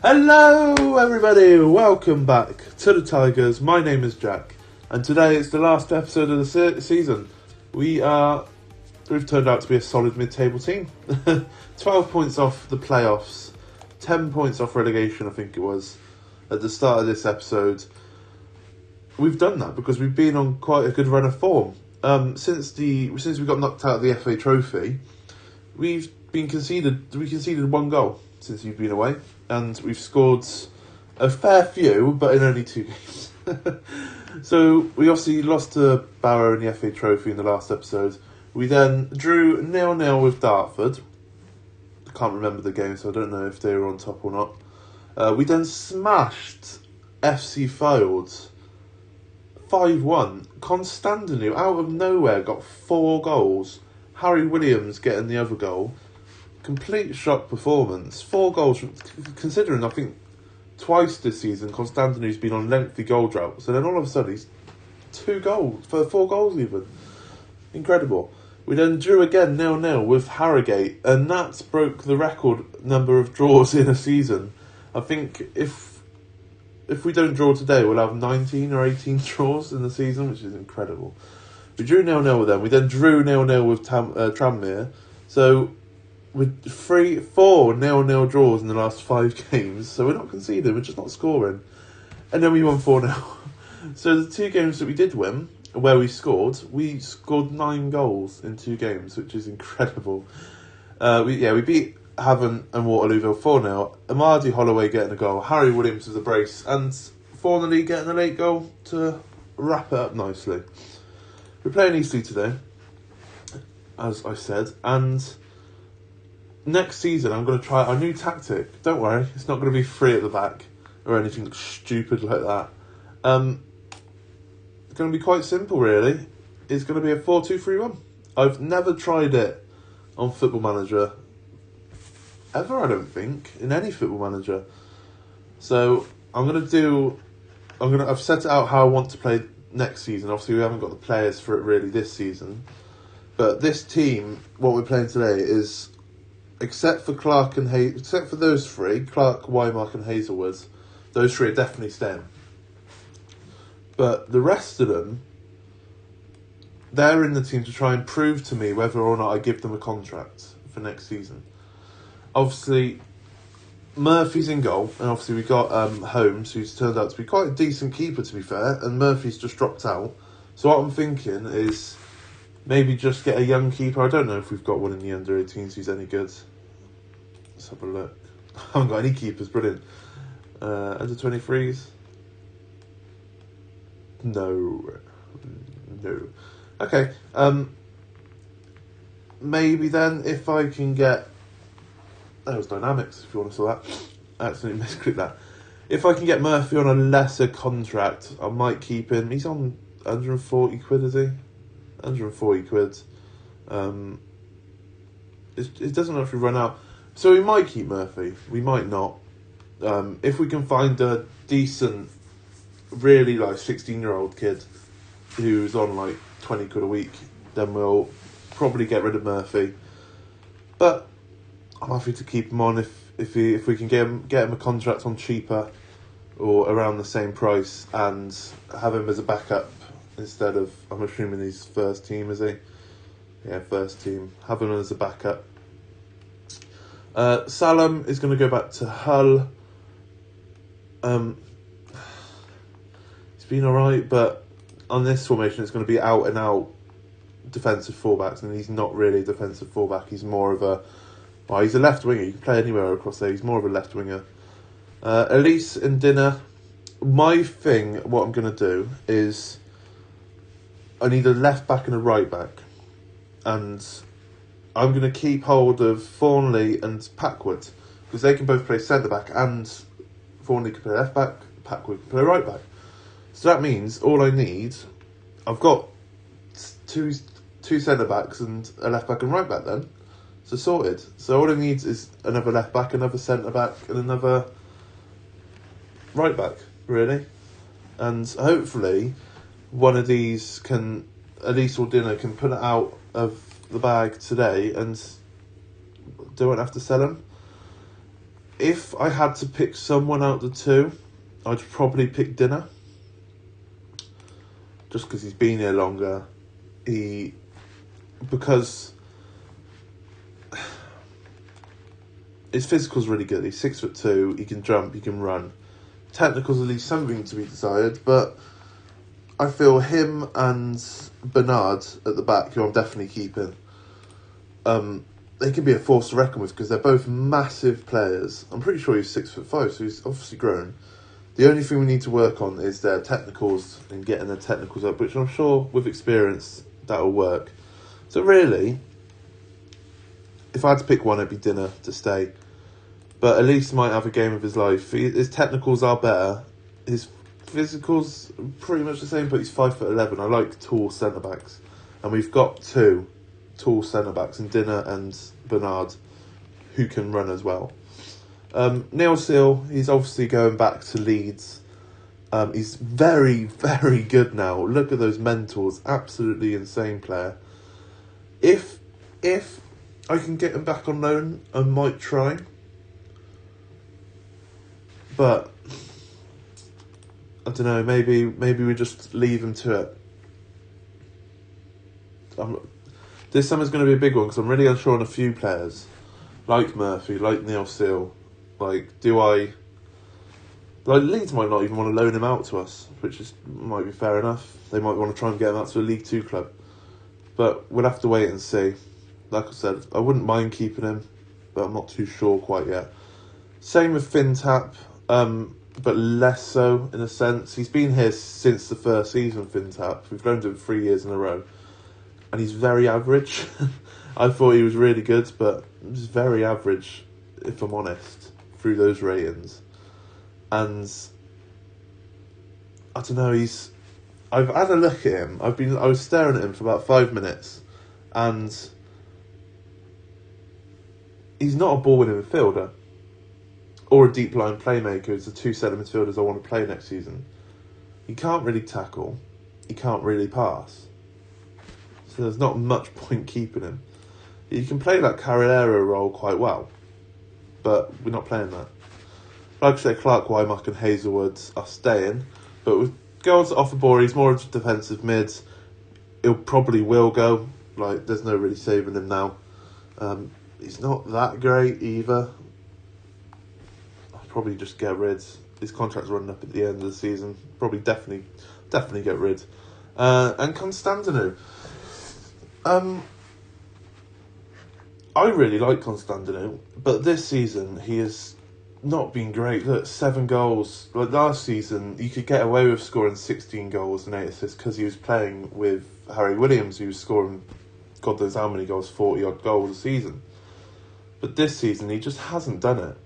Hello everybody, welcome back to the Tigers. My name is Jack and today it's the last episode of the season. We've turned out to be a solid mid-table team. 12 points off the playoffs, 10 points off relegation I think it was at the start of this episode. We've done that because we've been on quite a good run of form. Since we got knocked out of the FA Trophy, we conceded one goal since you've been away, and we've scored a fair few, but in only 2 games. So we obviously lost to Barrow in the FA Trophy in the last episode. We then drew 0-0 with Dartford. I can't remember the game, so I don't know if they were on top or not. We then smashed FC Fields 5-1. Constantino, out of nowhere, got 4 goals. Harry Williams getting the other goal. Complete shock performance. 4 goals, considering I think twice this season Constantino's been on lengthy goal droughts, and then all of a sudden he's 4 goals even. Incredible. We then drew again 0-0 with Harrogate, and that broke the record number of draws in a season. I think if we don't draw today, we'll have 19 or 18 draws in the season, which is incredible. We drew 0-0 with them. We then drew 0-0 with Tranmere. So with 4 0-0 draws in the last 5 games, so we're not conceding, we're just not scoring. And then we won 4-0. So the 2 games that we did win, where we scored 9 goals in 2 games, which is incredible. We beat Havant and Waterlooville 4-0. Amadi Holloway getting a goal, Harry Williams with a brace, and Fornelly getting a late goal to wrap it up nicely. We're playing Eastleigh today, as I said, and next season I'm going to try a new tactic. Don't worry, it's not going to be 3 at the back or anything stupid like that. It's going to be quite simple, really. It's going to be a 4-2-3-1. I've never tried it on Football Manager ever, I don't think, in any Football Manager. So I've set it out how I want to play next season. Obviously we haven't got the players for it really this season, but this team, what we're playing today is, except for those 3, Clark, Wymark and Hazelwood, those 3 are definitely staying. But the rest of them, they're in the team to try and prove to me whether or not I give them a contract for next season. Obviously, Murphy's in goal, and obviously we got Holmes, who's turned out to be quite a decent keeper, to be fair, and Murphy's just dropped out. So what I'm thinking is maybe just get a young keeper. I don't know if we've got one in the under-18s who's any good. Let's have a look. I haven't got any keepers, brilliant. Under-23s? No. Okay, maybe then if I can get... That was Dynamics, if you want to see that. I accidentally misclicked that. If I can get Murphy on a lesser contract, I might keep him. He's on 140 quid, is he? 140 quid. It doesn't actually run out. So we might keep Murphy. We might not. If we can find a decent, really 16-year-old kid who's on 20 quid a week, then we'll probably get rid of Murphy. But I'm happy to keep him on if we can get him a contract on cheaper or around the same price and have him as a backup instead of, I'm assuming he's first team, is he? Yeah, first team. Have him as a backup. Salam is going to go back to Hull. He's been alright, but on this formation it's going to be out and out defensive fullbacks, and he's not really a defensive fullback. He's more of a... Well, he's a left winger. You can play anywhere across there. He's more of a left winger. Elise and Dinner. My thing, what I'm going to do is I need a left back and a right back. And I'm going to keep hold of Thornley and Packwood, because they can both play centre back, and Thornley can play left back, Packwood can play right back. So that means all I need, I've got two centre backs and a left back and right back then. So sorted. So all it needs is another left back, another centre back, and another right back, really. And hopefully one of these can, Elise or Dinner, can put it out of the bag today and don't have to sell them. If I had to pick someone out of the two, I'd probably pick Dinner. Just because he's been here longer. Because his physical's really good. He's 6'2", he can jump, he can run. Technical's at least something to be desired, but I feel him and Bernard at the back, who I'm definitely keeping, they can be a force to reckon with because they're both massive players. I'm pretty sure he's 6'5", so he's obviously grown. The only thing we need to work on is their technicals and getting their technicals up, which I'm sure with experience that'll work. So really, if I had to pick one, it'd be Dinner to stay. But at least he might have a game of his life. His technicals are better. His physical's pretty much the same, but he's 5'11". I like tall centre-backs. And we've got two tall centre-backs in Dinner and Bernard, who can run as well. Neil Seal, he's obviously going back to Leeds. He's very, very good now. Look at those mentors. Absolutely insane player. If I can get him back on loan, I might try. But I don't know, maybe we just leave him to it. This summer's going to be a big one because I'm really unsure on a few players. Like Murphy, like Neil Seal. Leeds might not even want to loan him out to us, which might be fair enough. They might want to try and get him out to a League 2 club. But we'll have to wait and see. Like I said, I wouldn't mind keeping him, but I'm not too sure quite yet. Same with Fintap, but less so in a sense. He's been here since the first season, Fintap. We've loaned him 3 years in a row. And he's very average. I thought he was really good, but he's very average, if I'm honest, through those ratings. And I don't know, I've had a look at him. I was staring at him for about 5 minutes, and he's not a ball-winning midfielder or a deep-line playmaker. It's the two centre midfielders I want to play next season. He can't really tackle. He can't really pass. So there's not much point keeping him. He can play that Carrilero role quite well, but we're not playing that. Like I say, Clark, Wymark and Hazelwood are staying, but with goals off the ball, he's more of a defensive mid. He probably will go. There's no really saving him now. He's not that great either. I'll probably just get rid. His contract's running up at the end of the season. Probably definitely get rid. And Constantinu. I really like Constantinu, but this season he has not been great. Look, 7 goals. Last season, you could get away with scoring 16 goals and 8 assists because he was playing with Harry Williams, who was scoring God knows how many goals, 40-odd goals a season. But this season, he just hasn't done it.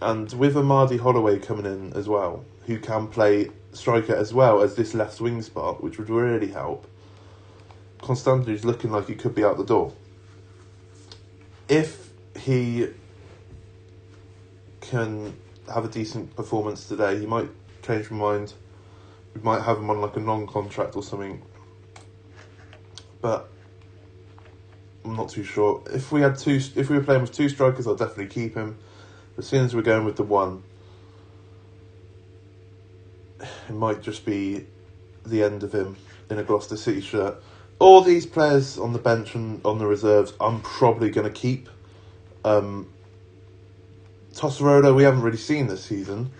And with Amadi Holloway coming in as well, who can play striker as well as this left wing spot, which would really help, Constantinu's looking like he could be out the door. If he can have a decent performance today, he might change my mind. We might have him on a non-contract or something. But I'm not too sure. If we were playing with 2 strikers, I'll definitely keep him. As soon as we're going with the 1, it might just be the end of him in a Gloucester City shirt. All these players on the bench and on the reserves, I'm probably going to keep. Tosserodo, we haven't really seen this season,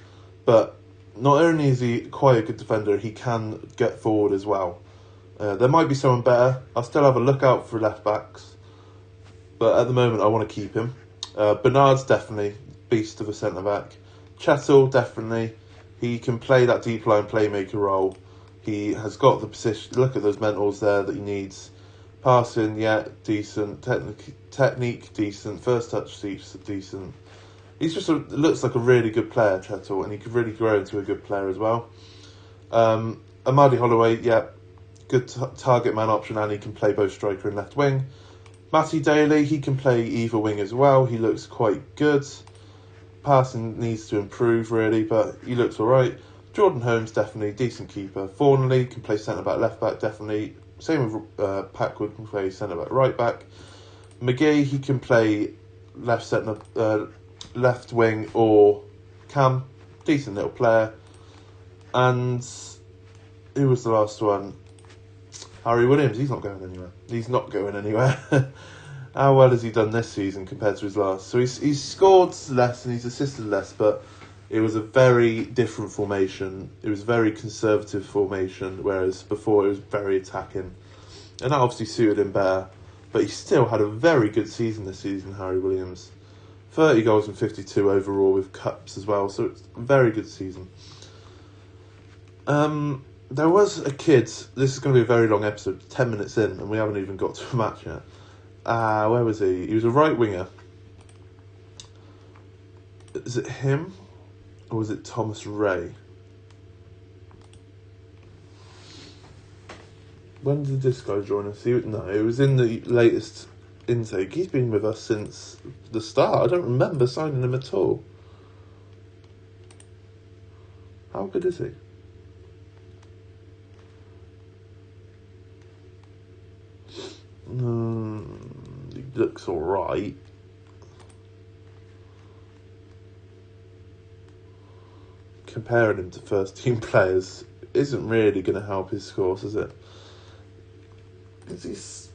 but not only is he quite a good defender, he can get forward as well. There might be someone better. I'll still have a look out for left backs, but at the moment I want to keep him. Bernard's definitely beast of a centre back. Chettle, definitely. He can play that deep line playmaker role. He has got the position. Look at those mentals there that he needs. Passing, yeah, decent. Technique, decent. First touch, decent. He's just looks like a really good player, Chettle, and he could really grow into a good player as well. Amadi Holloway, yeah, good target man option, and he can play both striker and left wing. Matty Daly, he can play either wing as well. He looks quite good. Passing needs to improve really, but he looks alright. Jordan Holmes, definitely decent keeper. Thornley can play centre back, left back, definitely. Same with Packwood, can play centre back, right back. McGee, he can play left centre, left wing or Cam, decent little player. And who was the last one? Harry Williams. He's not going anywhere. How well has he done this season compared to his last? So he's scored less and he's assisted less, but it was a very different formation. It was a very conservative formation, whereas before it was very attacking. And that obviously suited him better. But he still had a very good season this season, Harry Williams. 30 goals and 52 overall with cups as well, so it's a very good season. There was a kid, this is going to be a very long episode, 10 minutes in, and we haven't even got to a match yet. Where was he? He was a right winger. Is it him? Or was it Thomas Ray? When did this guy join us? No, it was in the latest intake. He's been with us since the start. I don't remember signing him at all. How good is he? He looks alright. Comparing him to first team players isn't really going to help his scores, is it? It's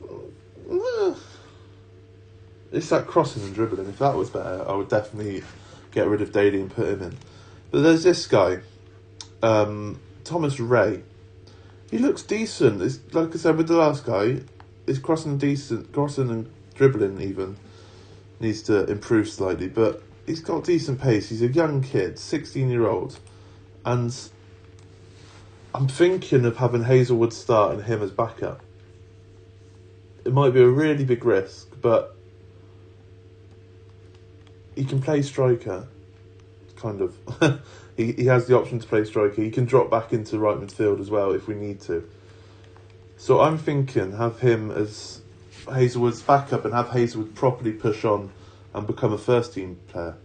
that crossing and dribbling. If that was better, I would definitely get rid of Daly and put him in. But there's this guy, Thomas Ray. He looks decent. It's, like I said with the last guy, his crossing and dribbling even needs to improve slightly. But he's got decent pace. He's a young kid, 16-year-old, and I'm thinking of having Hazelwood start and him as backup. It might be a really big risk, but he can play striker, kind of. he has the option to play striker. He can drop back into right midfield as well if we need to. So I'm thinking have him as Hazelwood's backup and have Hazelwood properly push on and become a first team player.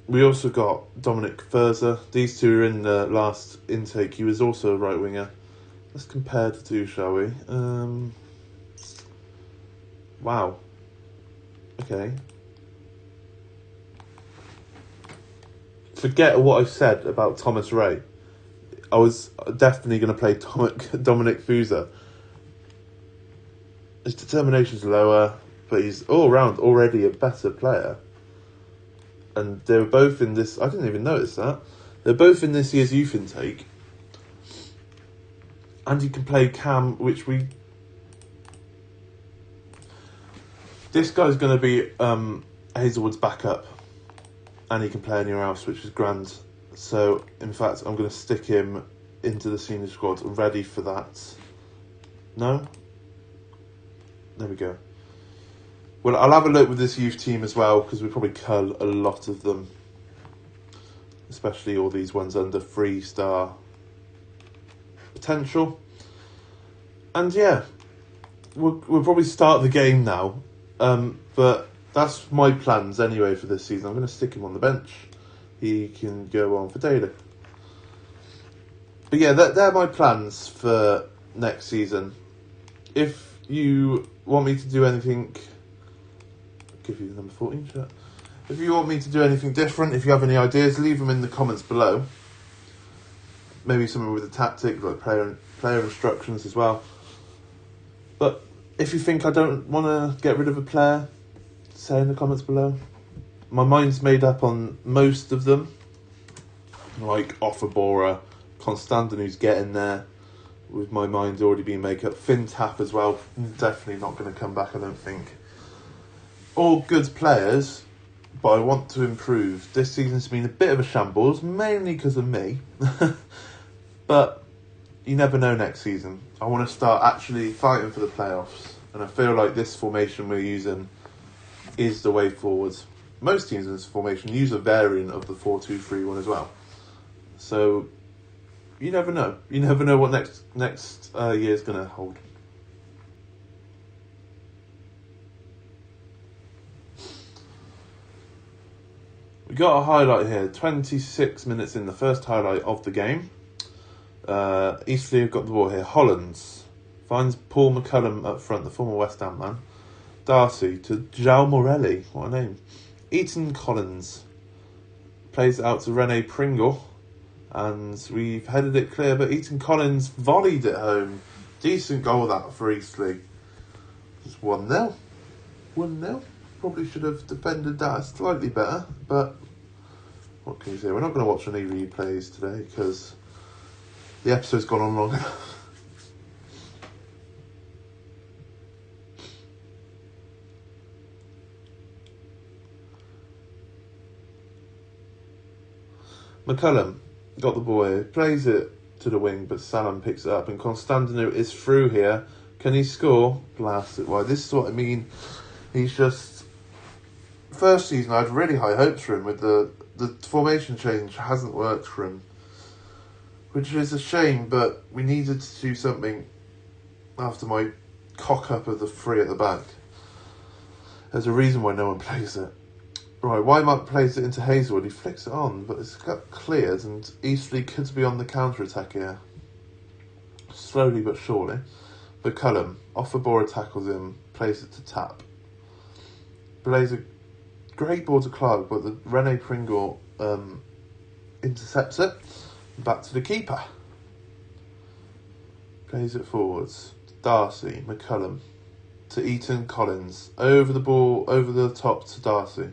We also got Dominic Furzer. These two are in the last intake. He was also a right winger. Let's compare the two, shall we? Wow. Okay. Forget what I said about Thomas Ray. I was definitely going to play Dominic Furzer. His determination's lower, but he's all round already a better player. And they were both in this... I didn't even notice that. They're both in this year's youth intake. And he can play Cam, which we... This guy's going to be Hazelwood's backup. And he can play anywhere else, which is grand. So, in fact, I'm going to stick him into the senior squad, ready for that. No? There we go. Well, I'll have a look with this youth team as well, because we probably cull a lot of them. Especially all these ones under 3-star potential. And yeah, we'll probably start the game now. But that's my plans anyway for this season. I'm going to stick him on the bench. He can go on for daily. But yeah, they're my plans for next season. If you want me to do anything... I'll give you the number 14 shirt. If you want me to do anything different, if you have any ideas, leave them in the comments below. Maybe something with a tactic, like player instructions as well. But if you think I don't want to get rid of a player, say in the comments below. My mind's made up on most of them. Like Offabora, Constantin, who's getting there. With my mind already being made up. Finn Tapp as well. Definitely not going to come back, I don't think. All good players, but I want to improve. This season's been a bit of a shambles, mainly because of me. But you never know next season. I want to start actually fighting for the playoffs. And I feel like this formation we're using is the way forwards. Most teams in this formation use a variant of the 4-2-3-1 as well. So you never know. You never know what next year's going to hold. We got a highlight here. 26 minutes in, the first highlight of the game. Eastleigh have got the ball here. Hollands finds Paul McCullum up front, the former West Ham man. Darcy to João Morelli. What a name. Eaton Collins plays it out to Rene Pringle, and we've headed it clear, but Eaton Collins volleyed it home. Decent goal that for Eastleigh. Just 1-0. 1-0. Probably should have defended that slightly better, but what can you say? We're not going to watch any replays today because the episode's gone on long enough. McCullum got the ball, plays it to the wing, but Salam picks it up, and Constantino is through here. Can he score? Blast it wide. This is what I mean. He's just... First season, I had really high hopes for him. With the formation change hasn't worked for him, which is a shame, but we needed to do something after my cock-up of the three at the back. There's a reason why no one plays it. Right, Wymark plays it into Hazelwood. He flicks it on, but it's got cleared, and Eastleigh could be on the counter-attack here. Slowly but surely. But Cullum, off the ball, tackles him, plays it to Tap. Plays a great ball to Clark, but the Rene Pringle intercepts it. Back to the keeper. Plays it forwards. Darcy, McCullum, to Eaton Collins. Over the ball, over the top to Darcy.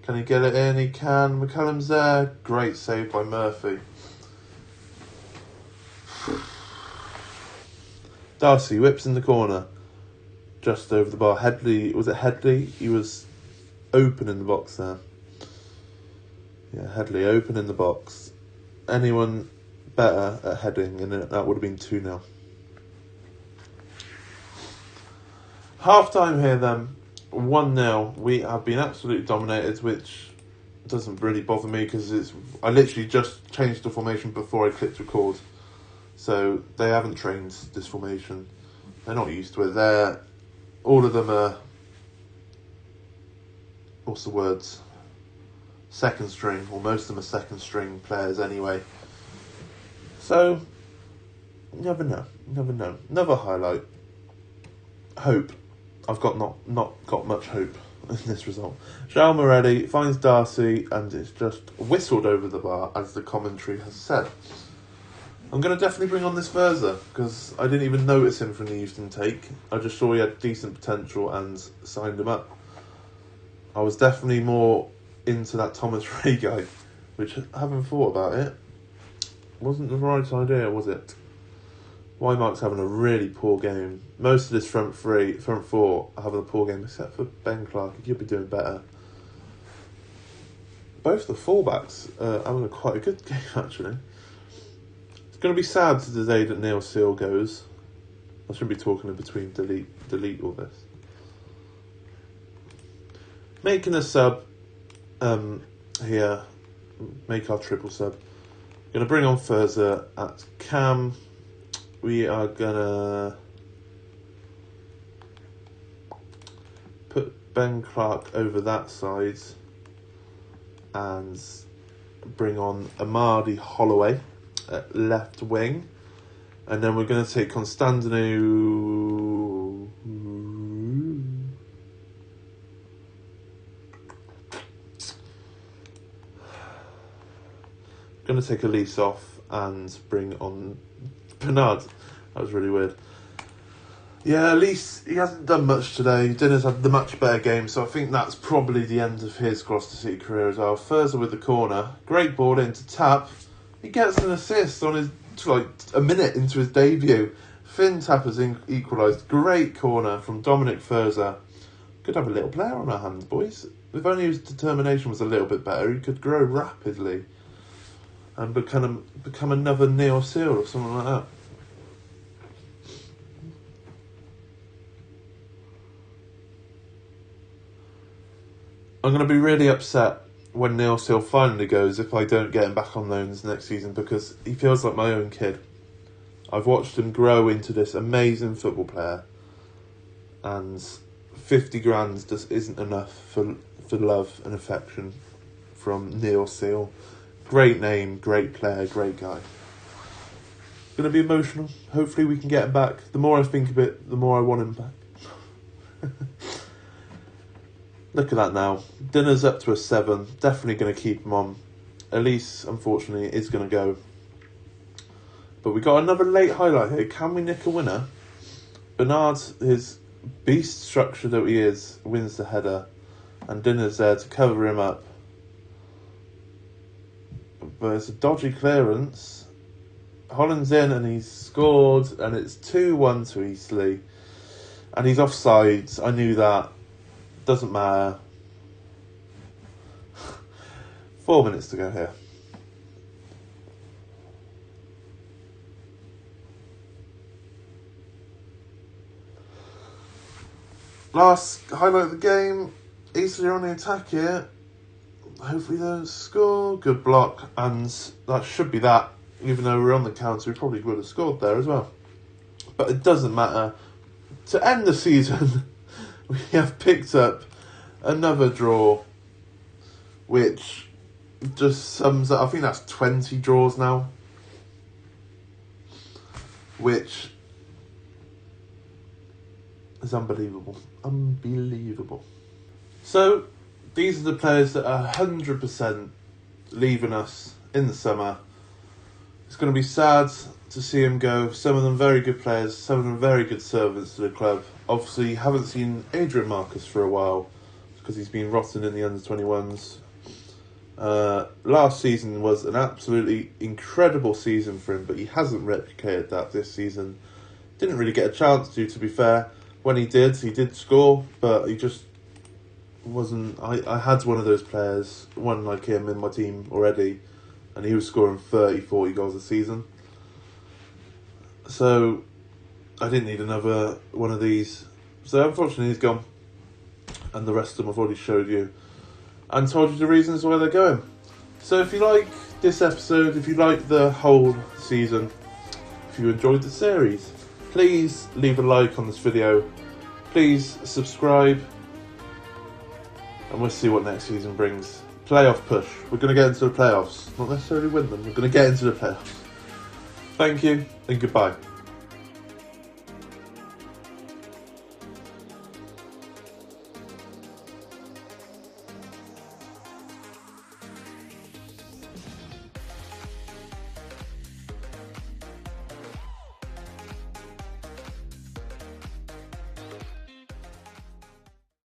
Can he get it in? He can. McCullum's there. Great save by Murphy. Darcy whips in the corner. Just over the bar. Headley, was it Headley? He was open in the box there. Yeah, Headley open in the box. Anyone better at heading, and that would have been 2-0. Half time here then. 1-0. We have been absolutely dominated, which doesn't really bother me because I literally just changed the formation before I clicked record. So they haven't trained this formation. They're not used to it. All of them are, what's the words? Second string, or most of them are second string players anyway. So, you never know. Another highlight. Hope. I've got not got much hope in this result. João Morelli finds Darcy, and it's just whistled over the bar, as the commentary has said. I'm going to definitely bring on this Verza, because I didn't even notice him from the youth intake. I just saw he had decent potential and signed him up. I was definitely more into that Thomas Ray guy, which, having thought about it, wasn't the right idea, was it? Wymark's having a really poor game. Most of this front four are having a poor game, except for Ben Clark. He could be doing better. Both the fullbacks are having quite a good game, actually. It's going to be sad to the day that Neil Seal goes. I shouldn't be talking in between. Delete all this. Making a sub here. Make our triple sub. Going to bring on Verza at Cam. We are going to put Ben Clark over that side and bring on Amadi Holloway at left wing. And then we're going to take Constantino. Going to take Elise off and bring on Bernard. That was really weird. Yeah, Elise, he hasn't done much today. Dinner's had the much better game, so I think that's probably the end of his Gloucester City career as well. Verza with the corner. Great ball into Tap. He gets an assist on his a minute into his debut. Finn Tap has equalised. Great corner from Dominic Verza. Could have a little player on our hands, boys. If only his determination was a little bit better, he could grow rapidly and become another Neil Seal or something like that. I'm going to be really upset when Neil Seal finally goes if I don't get him back on loans next season, because he feels like my own kid. I've watched him grow into this amazing football player, and 50 grand just isn't enough for love and affection from Neil Seal. Great name, great player, great guy. Going to be emotional. Hopefully we can get him back. The more I think of it, the more I want him back. Look at that now. Dinner's up to a 7. Definitely going to keep him on. Elise, unfortunately, is going to go. But we got another late highlight here. Can we nick a winner? Bernard, his beast structure that he is, wins the header. And Dinner's there to cover him up. But it's a dodgy clearance. Holland's in and he's scored. And it's 2-1 to Eastleigh. And he's offsides. I knew that. Doesn't matter. 4 minutes to go here. Last highlight of the game. Eastleigh on the attack here. Hopefully they don't score. Good block. And that should be that. Even though we're on the counter, we probably would have scored there as well. But it doesn't matter. To end the season, we have picked up another draw, which just sums up. I think that's 20 draws now, which is unbelievable. Unbelievable. So, these are the players that are 100% leaving us in the summer. It's going to be sad to see him go. Some of them very good players, some of them very good servants to the club. Obviously, haven't seen Adrian Marcus for a while because he's been rotten in the under-21s. Last season was an absolutely incredible season for him, but he hasn't replicated that this season. Didn't really get a chance to be fair. When he did score, but he just wasn't. I had one of those players, one like him in my team already, and he was scoring 30, 40 goals a season. So I didn't need another one of these. So unfortunately he's gone. And the rest of them I've already showed you and told you the reasons why they're going. So if you like this episode, if you like the whole season, if you enjoyed the series, please leave a like on this video. Please subscribe. And we'll see what next season brings. Playoff push. We're going to get into the playoffs. Not necessarily win them. We're going to get into the playoffs. Thank you and goodbye.